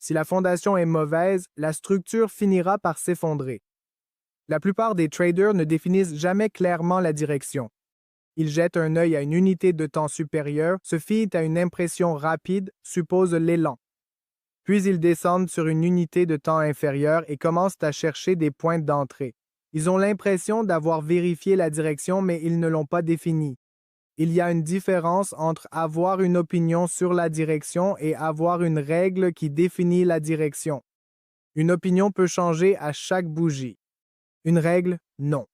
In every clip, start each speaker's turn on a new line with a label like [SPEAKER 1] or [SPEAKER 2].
[SPEAKER 1] Si la fondation est mauvaise, la structure finira par s'effondrer. La plupart des traders ne définissent jamais clairement la direction. Ils jettent un œil à une unité de temps supérieure, se fient à une impression rapide, supposent l'élan. Puis ils descendent sur une unité de temps inférieure et commencent à chercher des points d'entrée. Ils ont l'impression d'avoir vérifié la direction, mais ils ne l'ont pas définie. Il y a une différence entre avoir une opinion sur la direction et avoir une règle qui définit la direction. Une opinion peut changer à chaque bougie. Une règle, non.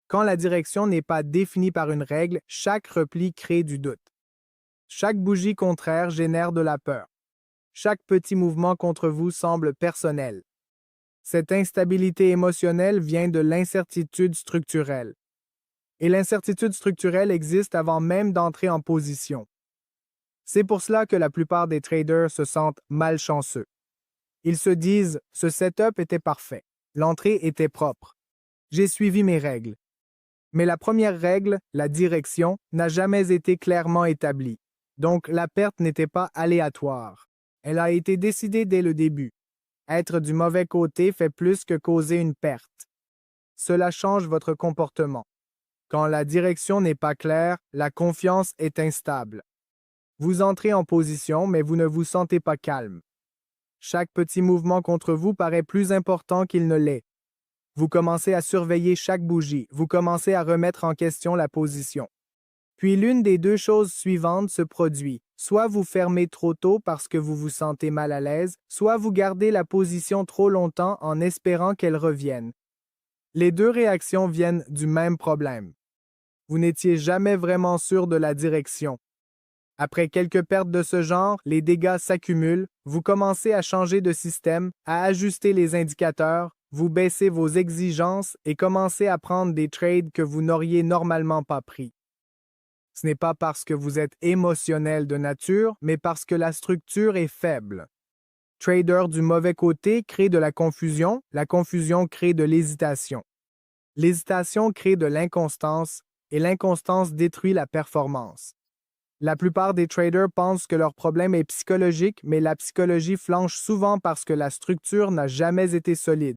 [SPEAKER 1] Quand la direction n'est pas définie par une règle, chaque repli crée du doute. Chaque bougie contraire génère de la peur. Chaque petit mouvement contre vous semble personnel. Cette instabilité émotionnelle vient de l'incertitude structurelle. Et l'incertitude structurelle existe avant même d'entrer en position. C'est pour cela que la plupart des traders se sentent malchanceux. Ils se disent « ce setup était parfait, l'entrée était propre, j'ai suivi mes règles ». Mais la première règle, la direction, n'a jamais été clairement établie. Donc la perte n'était pas aléatoire. Elle a été décidée dès le début. Être du mauvais côté fait plus que causer une perte. Cela change votre comportement. Quand la direction n'est pas claire, la confiance est instable. Vous entrez en position, mais vous ne vous sentez pas calme. Chaque petit mouvement contre vous paraît plus important qu'il ne l'est. Vous commencez à surveiller chaque bougie, vous commencez à remettre en question la position. Puis l'une des deux choses suivantes se produit. Soit vous fermez trop tôt parce que vous vous sentez mal à l'aise, soit vous gardez la position trop longtemps en espérant qu'elle revienne. Les deux réactions viennent du même problème. Vous n'étiez jamais vraiment sûr de la direction. Après quelques pertes de ce genre, les dégâts s'accumulent, vous commencez à changer de système, à ajuster les indicateurs, vous baissez vos exigences et commencez à prendre des trades que vous n'auriez normalement pas pris. Ce n'est pas parce que vous êtes émotionnel de nature, mais parce que la structure est faible. Trader du mauvais côté crée de la confusion crée de l'hésitation. L'hésitation crée de l'inconstance et l'inconstance détruit la performance. La plupart des traders pensent que leur problème est psychologique, mais la psychologie flanche souvent parce que la structure n'a jamais été solide.